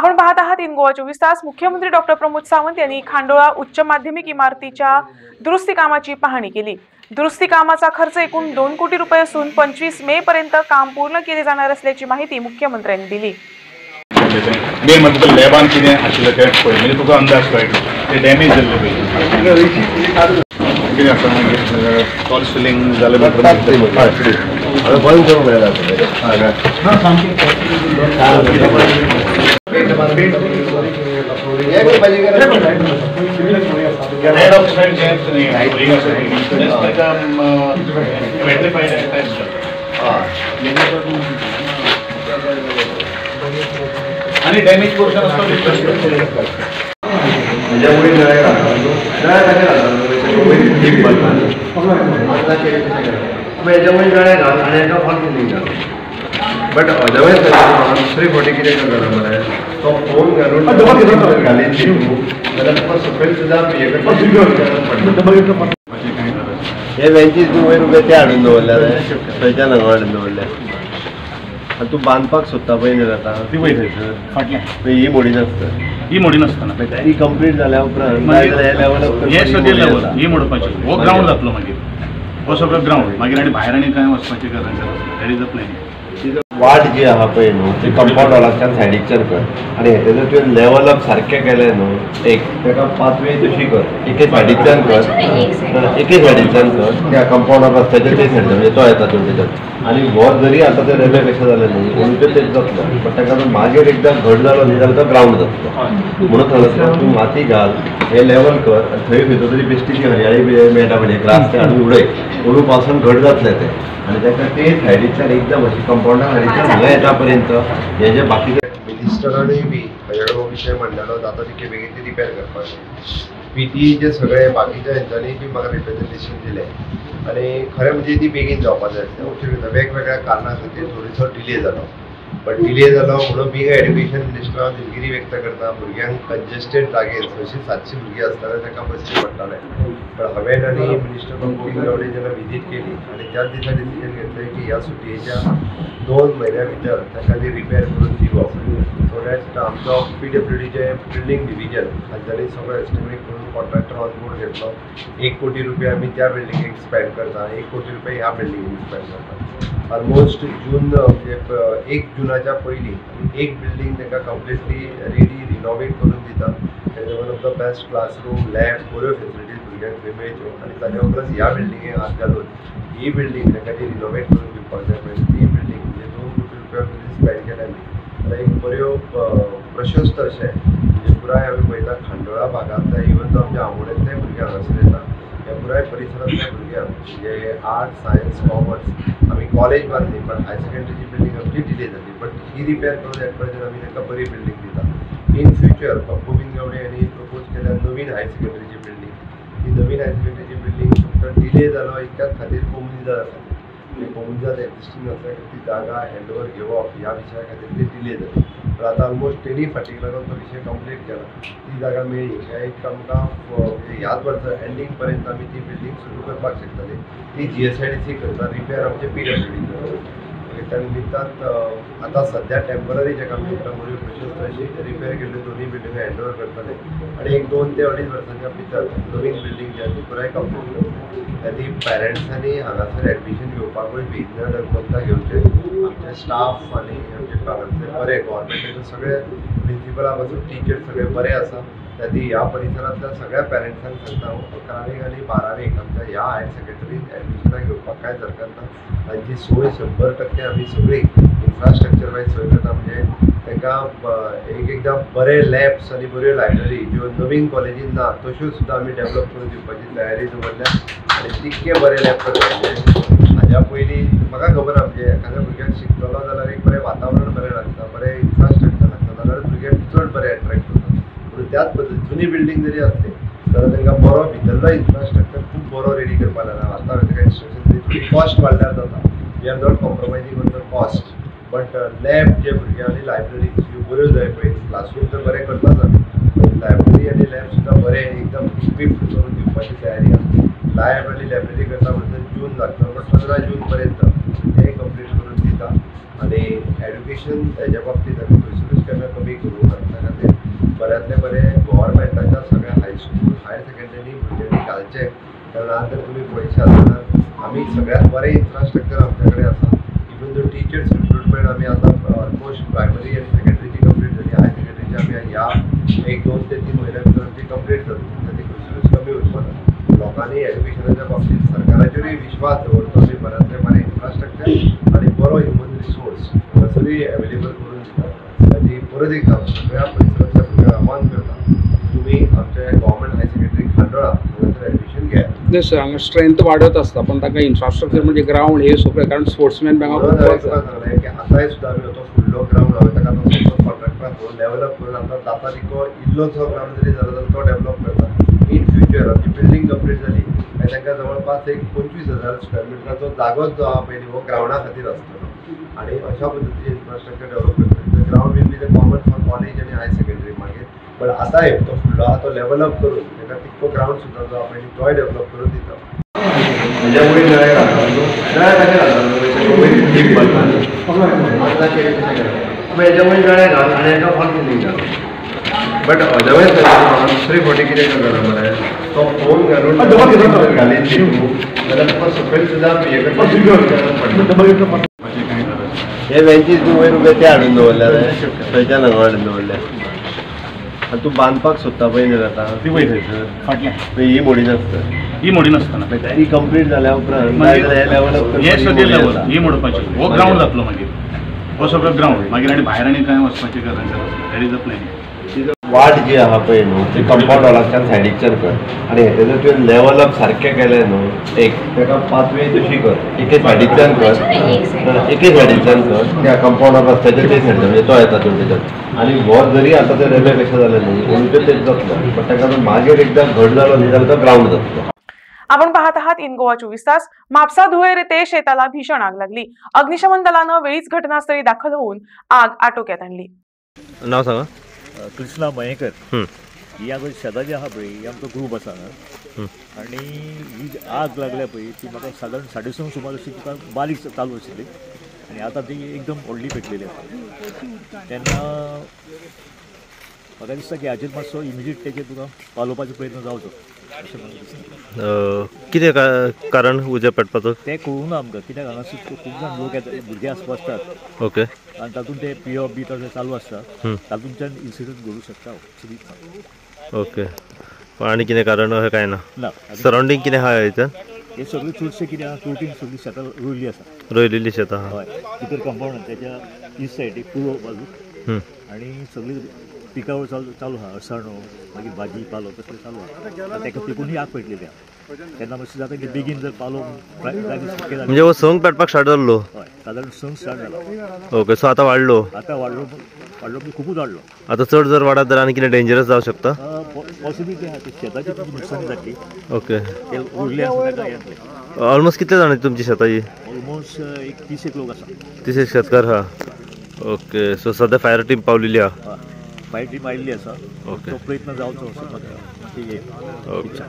आपण पाहत आहात इन गोवा 24 तास। मुख्यमंत्री डॉक्टर प्रमोद सावंत यांनी खांडोळा उच्च माध्यमिक इमारतीच्या दुरुस्ती कामाची पाहणी केली। दुरुस्ती कामाचा खर्च एकूण 2 कोटी रुपये असून 25 मे पर्यंत काम पूर्ण केले जाणार असल्याची माहिती मुख्यमंत्र्यांनी दिली। मेन म्हणजे लॅबान कितें आशिल्लें तें पळय, म्हणजे तुका अंदाज कळटा ते डॅमेज जाल्ले पळय कितें आसा मागीर फॉल सिलींग जालें बंद करूंक मेळना आणि डॅमेज पोर्शन असतो बट अदरवायज दुसरी फावटी कितें करता मरे तो फोन घालून घालीन जाल्यार तुका सकयल सुद्दां हे बेंचीस तूं वयर उबे ते हाडून दवरल्या रे थंयच्यान हांगा हाडून दवरल्या आनी तूं बांदपाक सोदता पळय न्ही आतां ती पळय थंयसर ही मोडी नासतना ही कंप्लीट जाल्या उपरांत हे लेवल हे सगळें लेवल ही मोडपाची हो ग्राउंड जातलो मागीर हो सगळो ग्राउंड मागीर आनी भायर आनी कांय वचपाचें गरज दॅट इज द प्लॅनिंग। वाट जी आहा पळय न्हू ती कंपाउंड वॉलाच्यान सायडीच्यान कर आनी हेजें तुवें लेवल अप सारकें केलें न्हू एक तेका पाथवे तशी कर एके सायडीच्यान कर त्या कंपाउंड वॉल रस्त्याच्या ते सायडीच्यान म्हणजे तो येता तेच्यान आनी हो जरी आतां ते रेल्वे कशें जालें न्हू म्हणून तेच जातलो बट तेका जर मागीर एकदां घट जालो न्ही जाल्यार तो ग्राउंड जातलो म्हणून सांगता तूं माती घाल हे लेवल कर आनी थंय खंयचो तरी बेश्टीची हरयाळी मेळटा म्हणजे ग्रास ते हाडून उडय उडून पावसान घट जातलें तें आनी ताका ते सायडीच्यान एकदम अशी कंपाउंडा सायडीच्यान हांगा येता पर्यंत हे जे बाकीचे मिनिस्टरानूय बी हाजे हो विशय मांडलो जाता तितके बेगीन ती रिपेर करपाक पीटीचे सगळे बाकीच्या हेंच्यांनी बी म्हाका रिप्रेझेंटेशन दिलें आनी खरें म्हणजे ती बेगीन जावपाक जाय आसलें वेगवेगळ्या कारणां खातीर थोडीसो डिले जालो बट डिले जालो म्हणून बी एड्युकेशन मिनिस्टरान दिलगिरी व्यक्त करता भुरग्यांक कंजेस्टेड जागेर 600-700 भुरगीं आसताले ताका बसचे पडटाले पण हांवें आनी मिनिस्टर गोविंद गावडे जेन्ना विजीट केली आनी त्याच दिसा डिसिजन घेतलें की ह्या सुटयेच्या 2 म्हयन्या भितर ताका ती रिपेर करून दिवप सो दॅट आमचो PWDचे बिल्डींग डिविजन हांच्यानी सगळो एस्टिमेट करून कॉन्ट्रॅक्टर ऑन बोर्ड घेतलो 1 कोटी रुपया आमी त्या बिल्डिंगेक स्पेंड करता 1 कोटी रुपया ह्या बिल्डिंगेक स्पेंड करता ऑलमोस्ट जून म्हणजे 1 जुनाच्या पयलीं एक बिल्डींग ताका कंप्लिटली रेडी रिनोवेट करून दिता तेजे one of the best classroom lab बऱ्यो फेसिलिटीज भुरग्यांक थंय मेळच्यो आनी ताच्या उपरांत ह्या बिल्डिंगेक हात घालून ही बिल्डींग ताका ती रिनोवेट करून दिवपाक जाय म्हणजे ती बिल्डींग म्हणजे 2 कोटी रुपया स्पेंड केल्या जाल्यार एक बऱ्यो प्रशस्त अशें म्हणजे पुराय आमी पळयता खांडोळा भागांतल्या इवन तो आमच्या आमोणेंतल्याय भुरगे हांगासर येता ह्या पुराय परिसरांतल्या भुरग्यांक म्हणजे आर्ट्स सायन्स कॉमर्स आमी कॉलेज बांदली पण हायर सेकंडरीची बिल्डींग आमची डिले जाली बट ही रिपेर करून एक पर्यंत आमी ताका बरी बिल्डींग दिता इन फ्युचर गोविंद गावडे यांनी प्रपोज केल्या नवीन हायर सेकंडरीची बिल्डींग ही नवीन हायर सेकंडरीची बिल्डींग फक्त डिले जालो इतक्याच खातीर कोमुनिजा जाता कोमुनिजात एक्झिस्टींग आसल्या ती जागा हँडओवर घेवप ह्या विशया खातीर ती डिले जाली पण आतां ऑलमोस्ट तेणी फाटीक लागून तो विशय कंप्लीट केला ती जागा मेळ्ळी ह्या एक आमकां ह्याच वर्सा एंडींग पर्यंत आमी ती बिल्डींग सुरू करपाक शकतली ती GSIDC करता रिपेर आमचे PWD करता त्या निमित्तान आतां सध्या टेम्पररी जेका आमी म्हणटा बऱ्यो प्रशस्त अशी रिपेर केल्ल्यो दोनूय बिल्डिंगो हँडओवर करतले आनी एक 2 ते 2.5 वर्सांच्या भितर नवीन बिल्डींग जी आसा ती पुराय कंप्लीट करतली आनी पेरंट्सांनी हांगासर एडमिशन घेवपाकूय भिन्न दरपंथा घेवचे आमचे स्टाफ आनी आमचे हांगासर बरे गव्हर्मेंटाचे सगळे प्रिंसिपला पासून टीचर सगळे बरे आसा ती ह्या परिसरांतल्या सगळ्या पेरंट्सांक सांगता 11वीक आनी 12वीक आमच्या ह्या हायर सेकंडरींत एडमिशनाक घेवपाक कांयच हरकत ना तांची सोय 100% आमी सगळी इन्फ्रास्ट्रक्चर वायज सोय करता म्हणजे तांकां एकदां बरे लॅब्स आनी बऱ्यो लायब्ररी ज्यो नवीन कॉलेजीन ना तश्यो सुद्दां आमी डेवलप करून दिवपाची तयारी दवरल्या आनी तितके बरे लॅब करता म्हणजे हाज्या पयलीं म्हाका खबर आहा म्हणजे एखाद्या भुरग्याक शिकतलो जाल्यार एक बरें वातावरण बरें लागता बरें इन्फ्रास्ट्रक्चर लागता जाल्यार भुरग्यांक चड बरें एट्रॅक्ट करता म्हणून त्याच पद्दत जुनी बिल्डींग जरी आसली जाल्यार तांकां बरो भितरलो इन्फ्रास्ट्रक्चर खूब बरो रेडी करपाक लागला आतां ताका इन्स्ट्रक्शन थोडी कॉस्ट वाडल्यार जाता we are not compromising on the cost but lab जे भुरग्यां आनी लायब्ररीज ह्यो बऱ्यो जाय पळय क्लासरूम तर बरें करताच आमी लायब्ररी आनी लॅब सुद्दां बरें एकदम इक्विप्ड करून दिवपाची तयारी आसा लॅब आनी लायब्ररी करता म्हणटल्यार जून लागता बट 15 जून पर्यंत तें कंप्लीट करून दिता दिता आणि एड्युकेशन हेच्या बाबतींत आमी खंयसरूच केन्ना कमी करूं ना. त्या खातीर बऱ्यांतले बरें गव्हर्मेंटाच्या सगळ्या हायस्कूल हायर सेकंडरी भुरग्यांनी घालचे. कारण आज जर तुमी पळयशात जाल्यार आमी सगळ्यात बरें इन्फ्रास्ट्रक्चर आमचे कडेन आसा. इवन दो टिचर्स रिक्रुटमेंट आमी आतां ऑलमोस्ट प्रायमरी आनी सेकंडरीची कंप्लीट जाली. हायर सेकंडरीची आमी ह्या 1-2 ते 3 म्हयन्या भितर आमची कंप्लीट जातली. ती खंयसरूच कमी उरपा ना. लोकांनी एड्युकेशनाच्या बाबतींत सरकाराचेरूय विश्वास दवरचो. आमी बऱ्यांतले बरें इन्फ्रास्ट्रक्चर आनी बरो ह्युमन रिसोर्स हांगासरूय एवेलेबल करून दिता. ताची परत एक सगळ्या परिसरांतल्या भुरग्यांक आव्हान करता तुम्ही आमच्या गव्हर्मेंट हायर सेकंडरी खांडोळा हांगासर एडमिशन घ्या. हांगा स्ट्रेंथ वाडत आसता पण ताका इन्फ्रास्ट्रक्चर म्हणजे ग्राउंड हे सगळें कारण स्पोर्ट्समॅन सांगलें की आतांय सुद्दां आमी तो फुडलो ग्राउंड हांवें ताका तो समज कॉन्ट्रॅक्टराक घेवन डेवलप करून आतां जाता तितको इल्लोसो ग्राउंड जरी जालो जाल्यार तो डेवलप करता. इन फ्युचर आमची बिल्डींग कंप्लीट जाली काय तांकां जवळपास एक 25,000 स्क्वेअर मिटराचो जागोच जो आहा पळय हो ग्राउंडा खातीर आसतलो आणि अशा पद्दतीचें इन्फ्रास्ट्रक्चर डेवलप करता. Ground will be the common for college आनी हायर सेकंडरी मागीर. पण आतांय तो फुडलो आहा तो डेवलप करून ताका तितको ग्राउंड सुद्दां जो आहा पळय तोय डेवलप करून दिता. हेज्या वयर नळे घालता नळे कशें घालता एक बाजून हेज्या वयर नळे घाल आनी हेका फॉल सिलींग घाल. बट अदरवायज दुसरी फावटी कितें करता मरे तो फोन घालून घालीन जाल्यार तुका सकयल सुद्दां हे करता. हे बेंचीस तूं वयर उबे ते हाडून दवरल्या रे थंयच्यान हांगा हाडून दवरल्या. आनी तूं बांदपाक सोदता पळय न्ही आतां ती वयर थंयसर ही मोडी नासता. ही मोडी नसतना ती कंप्लीट जाल्या उपरांत हे लेवल हे सगळे लेवल ही मोडपाची हो ग्राउंड जातलो मागीर हो सगळो ग्राउंड मागीर आनी भायर आनी कांय वचपाचें गरज दॅट इज द प्लॅन. वाट जी आहा पळय न्हू ती कंपाउंड वॉलाच्यान सायडीच्यान कर आनी हेजे जर तुवें लेवल अप सारकें केलें न्हू एक ताका पाथवे तशी कर एके सायडीच्यान कर एके सायडीच्यान कर त्या कंपाउंडाक रस्त्याच्या ते सायडीच्यान म्हणजे तो येता चोडटेच्यान आनी हो जरी आतां ते रेल्वे कशें जालें न्हू म्हणून तेच जातलो पण ताका जर मागीर एकदां घट जालो न्ही जाल्यार तो ग्राउंड जातलो. आपण पाहत आहात इन गोवा 24 तास. म्हापसा धुळेर येथे शेताला भीषण आग लागली. अग्निशमन दलानं वेळीच घटनास्थळी दाखल होऊन आग आटोक्यात आणली. नाव सांगा. कृष्णा मयेकर. ही आग शेताची आहा पळय ही आमचो ग्रूप आसा आनी ही आग लागल्या पळय ती म्हाका सादारण 6:30 सुमार अशी तुका बारीक चालू आशिल्ली आनी आतां ती एकदम व्हडली पेटलेली आसा. तेन्ना म्हाका दिसता की हाचेर मातसो इमिजिएट तेचेर तुका पालोवपाचो प्रयत्न जावचो अशें म्हाका दिसता. कितें कारण उजें पेटपाचो तें कळूना आमकां कित्याक हांगासर खूब जाण लोक येता भुरगे आसतात. ओके. आनी तातूंत ते पिवप बी तशें चालू आसता तातूंतल्यान इन्सिडंट घडूंक शकता. ओके. आनी कितें कारण अशें कांय ना. ना सरावंडींग कितें आहा हेच्यान हे सगळें चडशें कितें आहा फ्रुटीन सगळीं शेतां रोयल्लीं आसा. रोयलेली शेतां आहा. हय भितर कंपाउंडान तेच्या ईस्ट सायडीक पूर्व बाजूक आनी सगळीं पिकावळ चालू आहा. अळसाणो मागीर भाजी पालो तसलें चालू आहा. ताका तेकूनय आग पेटलेली आहा. तेन्ना मातशें जाता की बेगीन जर पालो म्हणजे हो संक पेटपाक स्टार्ट जाल्लो. हय सादारण संक स्टार्ट जाला. ओके. सो आतां वाडलो. आतां वाडलो म्हणजे खूबच वाडलो. आतां चड जर वाडत जाल्यार आनी कितें डेंजरस जावंक शकता. पॉसिबिलिटी आहा शेताची कितें नुकसाण जातली. ओके. ते उरले आसा ताका येतले. ऑलमोस्ट कितले जाण तुमची शेतां ही. ऑलमोस्ट एक 30 लोक आसा. 30 शेतकार आहा. ओके. सो सद्या फायर टीम पावलेली आहा. फायर टीम आयिल्ली आसा. ओके. तो प्रयत्न जावचो असो म्हाका इच्छा.